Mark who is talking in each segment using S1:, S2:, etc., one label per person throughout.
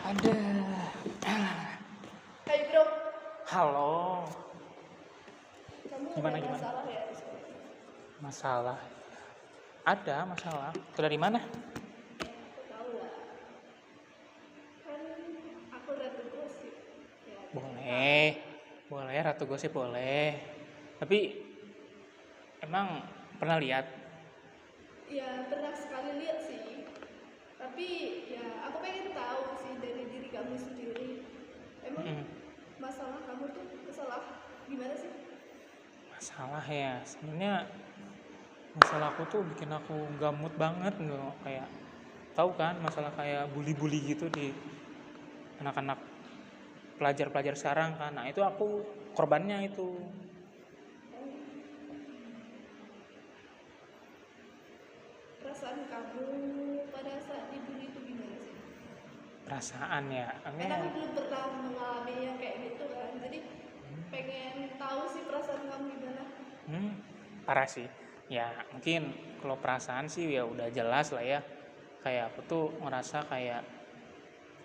S1: Ada.
S2: Hai bro,
S1: Halo.
S2: kamu
S1: Gimana
S2: ada
S1: gimana?
S2: masalah ya di sini?
S1: Masalah. Ada masalah. Itu dari mana?
S2: Aku tahu lah. Kan aku lihat gosip. Ya, jadi tahu.
S1: Boleh. Boleh, Ratu Gosip boleh. Tapi emang pernah lihat?
S2: Ya pernah sekali lihat sih. Tapi ya aku pengen tahu sih dari diri kamu sendiri. Emang
S1: Mm-mm.
S2: masalah kamu tuh masalah gimana sih?
S1: Masalah ya. Sebenarnya masalah aku tuh bikin aku gak mood banget nggak kayak tahu kan masalah kayak bully-bully gitu di anak-anak pelajar-pelajar sekarang kan. Nah, itu aku korbannya itu.
S2: Perasaan kamu pada saat dibully itu gimana sih?
S1: Perasaan ya.
S2: Kan aku belum pernah mengalami yang kayak gitu kan. Jadi pengen tahu sih perasaan kamu gimana.
S1: Parah sih. Ya, mungkin kalau perasaan sih ya udah jelas lah ya. Kayak aku tuh ngerasa kayak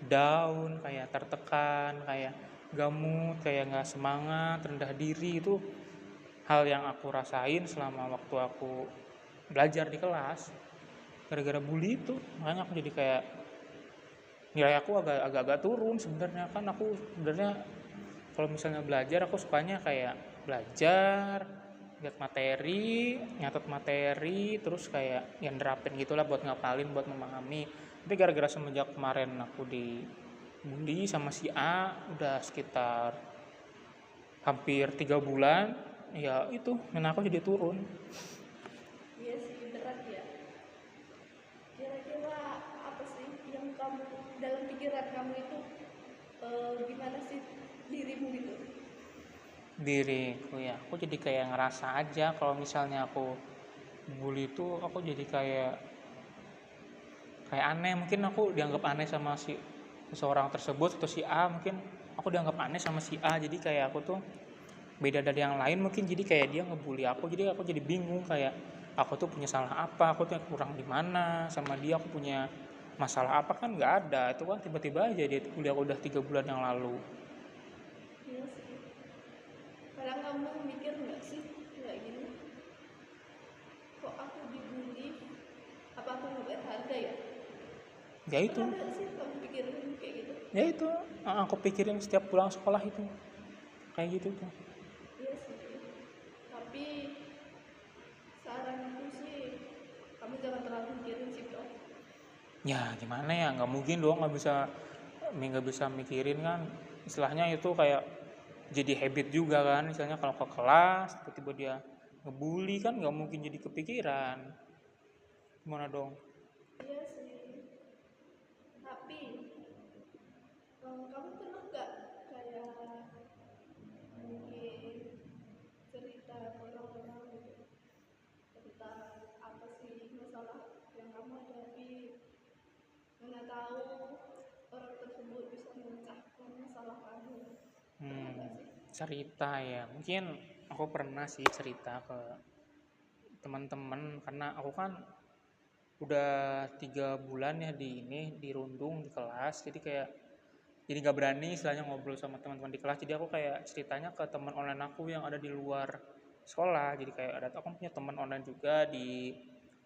S1: down, kayak tertekan, kayak gak mood, kayak gak semangat, rendah diri. Itu hal yang aku rasain selama waktu aku belajar di kelas. Gara-gara bully itu, makanya aku jadi kayak nilai aku agak-agak turun sebenarnya. Kan aku sebenarnya kalau misalnya belajar aku sukanya kayak belajar, lihat materi, nyatet materi, terus kayak yang nerapin gitulah buat ngapalin, buat memahami. Tapi gara-gara semenjak kemarin aku dibully sama si A udah sekitar hampir 3 bulan, ya itu menurut aku jadi turun.
S2: Iya sih berat ya. Kira-kira apa sih yang kamu dalam pikiran kamu itu gimana sih dirimu gitu?
S1: Diriku ya, aku jadi kayak ngerasa aja kalau misalnya aku bully itu aku jadi kayak aneh, mungkin aku dianggap aneh sama si seseorang tersebut atau si A, mungkin aku dianggap aneh sama si A, jadi kayak aku tuh beda dari yang lain, mungkin jadi kayak dia ngebully aku, jadi aku jadi bingung kayak aku tuh punya salah apa, aku tuh kurang di mana sama dia, aku punya masalah apa, kan nggak ada. Itu kan tiba-tiba aja dia bully aku udah 3 bulan yang lalu.
S2: Iya sih. Kadang kamu mikir nggak sih kayak gini? Kok aku dibully? Apa aku nggak berharga ya?
S1: Ya
S2: Pernah
S1: itu,
S2: nggak sih kamu pikirin kayak gitu?
S1: ya itu aku pikirin setiap pulang sekolah itu kayak gitu tuh.
S2: Iya sih. Tapi saranku sih kamu jangan terlalu mikirin sih bro.
S1: Ya gimana ya, nggak mungkin dong, nggak bisa mikirin kan, istilahnya itu kayak jadi habit juga kan. Misalnya kalau ke kelas tiba-tiba dia ngebully kan nggak mungkin jadi kepikiran, gimana dong.
S2: Iya sih. Tapi kamu pernah nggak kayak mungkin cerita ke orang-orang gitu tentang apa sih masalah yang kamu hadapi, mana tahu orang tersebut bisa memecahkan masalah kamu. Pernah nggak sih?
S1: Cerita ya, mungkin aku pernah sih cerita ke teman-teman, karena aku kan udah 3 bulan ya dirundung di kelas, jadi kayak jadi nggak berani istilahnya ngobrol sama teman-teman di kelas. Jadi aku kayak ceritanya ke teman online aku yang ada di luar sekolah. Jadi kayak aku punya teman online juga di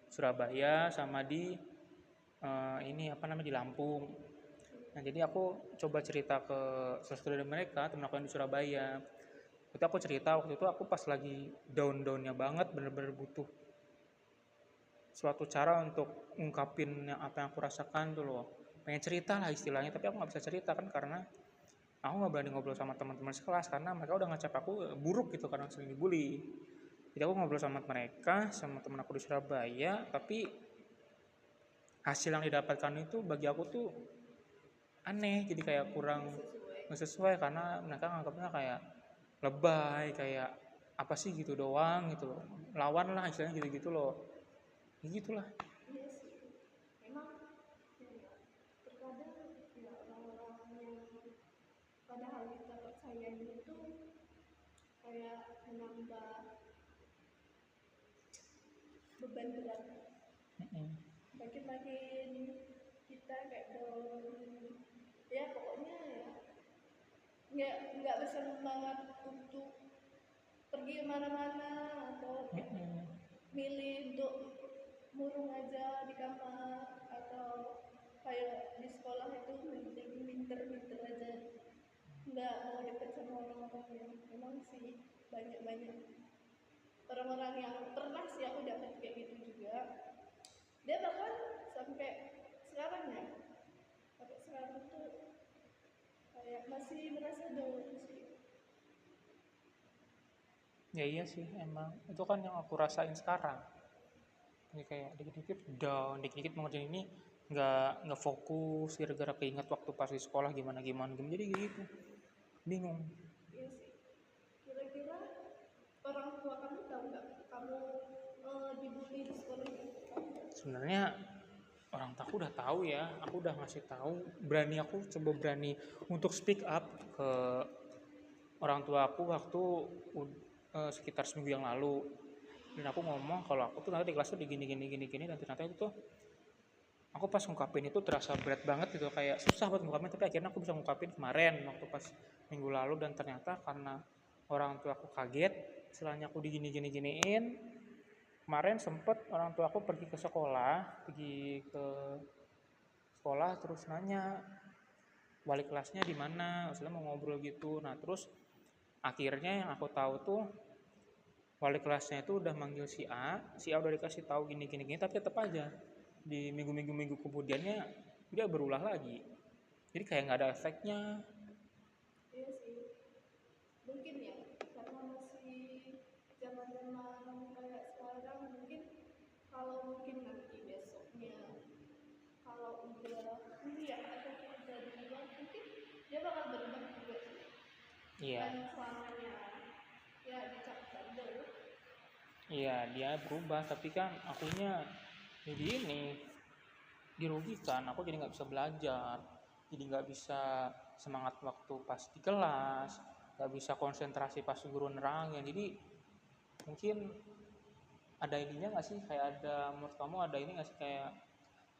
S1: Surabaya sama di ini apa namanya, di Lampung. Nah, jadi aku coba cerita ke salah satu dari mereka, teman aku yang di Surabaya. Itu aku cerita waktu itu aku pas lagi down-downnya banget, bener-bener butuh suatu cara untuk ungkapin apa yang aku rasakan tuh loh. Pengen cerita lah istilahnya, tapi aku nggak bisa cerita kan karena aku nggak berani ngobrol sama teman-teman sekelas karena mereka udah ngecap aku buruk gitu karena sering dibully. Jadi aku ngobrol sama mereka, sama teman aku di Surabaya, tapi hasil yang didapatkan itu bagi aku tuh aneh, jadi kayak kurang
S2: Sesuai.
S1: nggak sesuai karena mereka nganggapnya kayak lebay, kayak apa sih gitu doang gitu loh, lawan lah istilahnya gitu-gitu loh, ya gitulah.
S2: Iya sih. Memang ya, terkadang ya orang-orang yang padahal kita percaya itu kayak menambah beban berat. Makin-makin kita kayak down, ya semangat untuk pergi kemana-mana atau milih untuk murung aja di kamar, atau kayak di sekolah itu mending minter-minter aja, nggak mau deket sama orang-orang yang memang sih banyak orang-orang yang pernah sih aku dapat kayak gitu juga. Dia bahkan sampai sekarang ya, sampai sekarang tuh kayak masih merasa down sih.
S1: Ya iya sih, emang itu kan yang aku rasain sekarang. Ini kayak dikit-dikit down, dikit-dikit mau ngerjain ini nggak fokus gara-gara keinget waktu pas di sekolah gimana gimana, jadi gitu, bingung.
S2: Iya sih. Kira-kira orang tua kamu tahu nggak kamu dibully di sekolah itu?
S1: Sebenarnya orang tua aku udah tahu ya, aku udah ngasih tahu, aku coba berani untuk speak up ke orang tua aku waktu sekitar seminggu yang lalu, dan aku ngomong kalau aku tuh nanti di kelas tuh gini gini gini gini, dan ternyata itu tuh aku pas ngungkapin itu terasa berat banget gitu, kayak susah buat ngungkapin, tapi akhirnya aku bisa ngungkapin kemarin waktu pas minggu lalu, dan ternyata karena orang tua aku kaget setelahnya aku digini gini giniin. Kemarin sempet orang tua aku pergi ke sekolah, terus nanya wali kelasnya di mana, maksudnya mau ngobrol gitu. Nah terus akhirnya yang aku tahu tuh wali kelasnya itu udah manggil si A udah dikasih tahu gini gini gini, tapi tetap aja di minggu kemudiannya dia berulah lagi. Jadi kayak nggak ada efeknya.
S2: Iya sih, mungkin ya karena masih zaman-zaman kayak sekarang, mungkin kalau mungkin nanti besoknya kalau udah kuliah atau kerja di luar, mungkin dia bakal berubah juga sih,
S1: Iya,
S2: bukan selamanya ya dicap bandel.
S1: iya dia berubah, tapi kan akunya jadi ini dirugikan, aku jadi nggak bisa belajar, jadi nggak bisa semangat waktu pas di kelas, nggak bisa konsentrasi pas guru nerangin. Jadi mungkin ada ininya nggak sih, kayak ada, menurut kamu ada ini nggak sih kayak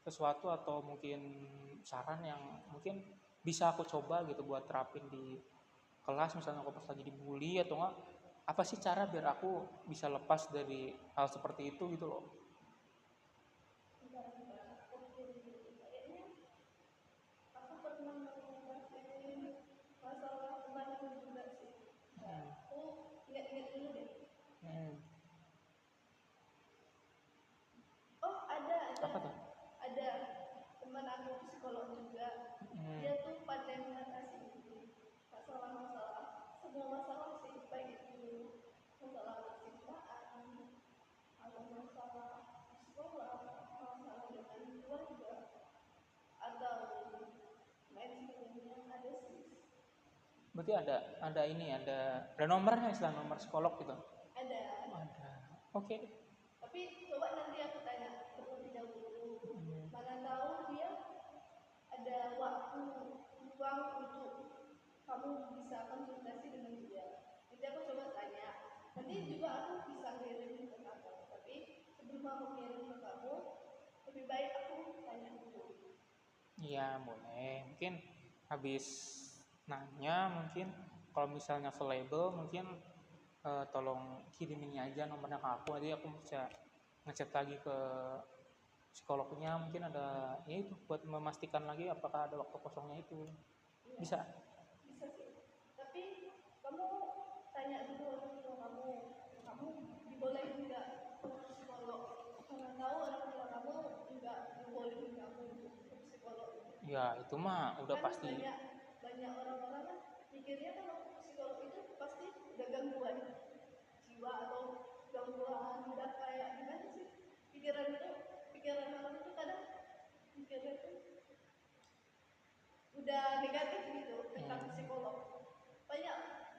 S1: sesuatu atau mungkin saran yang mungkin bisa aku coba gitu buat terapin di kelas, misalnya aku pas lagi dibully, atau enggak apa sih cara biar aku bisa lepas dari hal seperti itu gitu loh.
S2: Bentar, aku pikir dulu. Kayaknya aku pernah ngerasain masalah teman aku juga sih. Bentar, aku ingat-ingat dulu deh.
S1: Hmm.
S2: Oh,
S1: Apa tuh?
S2: ada teman aku psikolog juga.
S1: Hmm.
S2: Dia tuh pandai mengatasi masalah-masalah, semua masalah sih, baik itu masalah percintaan atau masalah sekolah, masalah dengan keluarga, atau lain sebagainya, ada sih.
S1: Berarti ada ini, ada nomornya, istilah nomor psikolog gitu.
S2: Ada.
S1: Ada. Oke.
S2: Tapi coba nanti aku tanya terlebih dahulu. Mana tahu dia ada waktu luang untuk kamu bisa konsultasi dengan dia. Nanti aku coba tanya. Nanti juga aku bisa kirim ke kamu. Tapi sebelum aku kirim ke kamu, lebih baik aku tanya dulu.
S1: Iya boleh, mungkin habis nanya, mungkin kalau misalnya available mungkin tolong kirimin aja nomornya ke aku, nanti aku bisa ngechat lagi ke psikolognya, mungkin ada ya itu buat memastikan lagi apakah ada waktu kosongnya itu.
S2: Iya,
S1: Bisa.
S2: bisa sih. Tapi kamu tanya dulu orang tua kamu. Kamu dibolehin nggak ke psikolog? Karena tahu orang tua kamu nggak ngebolehin kamu untuk ke psikolog.
S1: Ya itu mah udah
S2: Kan
S1: pasti.
S2: banyak orang-orang kan mikirnya kalau psikolog itu pasti udah gangguan jiwa atau gangguan, udah kayak gimana sih, pikiran orang itu kadang mikirnya tuh udah negatif gitu tentang psikolog. banyak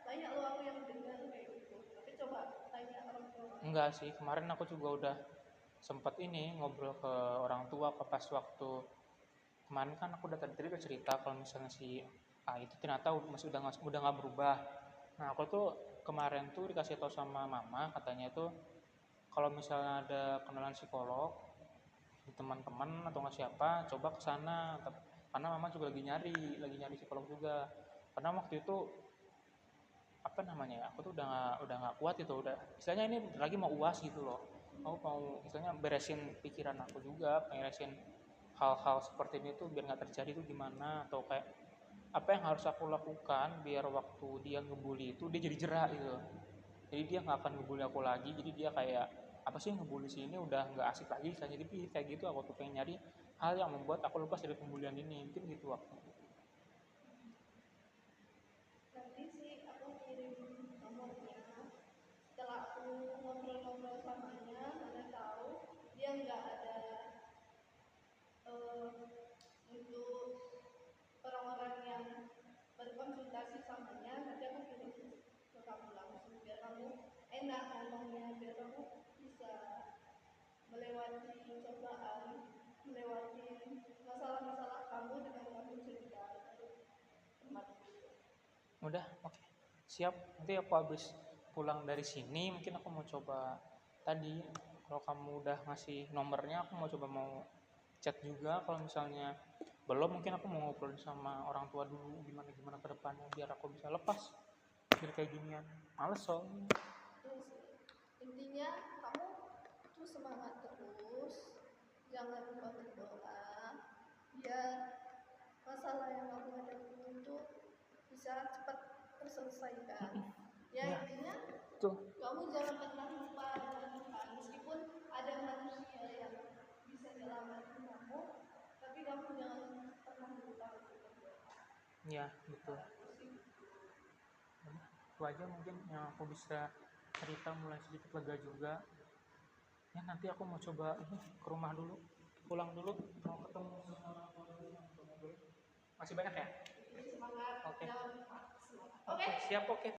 S2: banyak loh aku yang dengar kayak gitu, tapi coba tanya orang tua kamu.
S1: Enggak sih, kemarin aku juga udah sempet ini ngobrol ke orang tua ke pas waktu kemarin, kan aku udah tadi udah cerita kalau misalnya si A itu ternyata masih udah nggak berubah. Nah aku tuh kemarin tuh dikasih tahu sama mama, katanya tuh kalau misalnya ada kenalan psikolog di teman-teman atau nggak siapa, coba ke sana. Karena mama juga lagi nyari psikolog juga, karena waktu itu apa namanya ya, aku tuh udah nggak kuat gitu, udah istilahnya ini lagi mau uas gitu loh, aku mau istilahnya beresin pikiran aku juga, beresin hal-hal seperti ini tuh biar nggak terjadi tuh gimana, atau kayak apa yang harus aku lakukan biar waktu dia ngebully itu dia jadi jerak gitu, jadi dia nggak akan ngebully aku lagi, jadi dia kayak apa sih ngebully sini udah nggak asik lagi misalnya, jadi kayak gitu aku tuh pengen nyari hal yang membuat aku lepas dari pembulian ini, mungkin gitu waktu.
S2: Nanti sih aku kirim nomornya. Setelah aku ngobrol-ngobrol samanya, mana tahu dia nggak ada untuk orang-orang yang berkonsultasi samanya. Nanti aku kirim ke kamu langsung biar kamu enak ngomongnya, biar kamu bisa melewati cobaan, melewati masalah-masalah kamu dengan kamu cerita ke teman.
S1: Udah, oke. Siap. Nanti aku habis pulang dari sini, mungkin aku mau coba tadi. Kalau kamu udah ngasih nomornya, aku mau coba mau chat juga. Kalau misalnya belum, mungkin aku mau ngobrol sama orang tua dulu gimana gimana ke depannya biar aku bisa lepas dari kayak ginian. Males soalnya.
S2: Terus intinya kamu terus semangat terus, jangan lupa berdoa biar masalah yang kamu hadapi itu bisa cepat terselesaikan. Ya
S1: Ya,
S2: intinya
S1: tuh.
S2: kamu jangan pernah lupa dengan Tuhan, meskipun ada manusia yang bisa nyelamatin kamu, tapi kamu jangan pernah lupa untuk berdoa.
S1: Ya, betul. Udah, itu aja mungkin yang aku bisa cerita, mulai sedikit lega juga. Ya nanti aku mau coba ini ke rumah dulu, pulang dulu, mau ketemu sama orang tua dulu, mau ketemu dulu. Masih banyak ya?
S2: Semangat,
S1: Oke.
S2: jangan lupa semangat.
S1: Oke, siap, oke.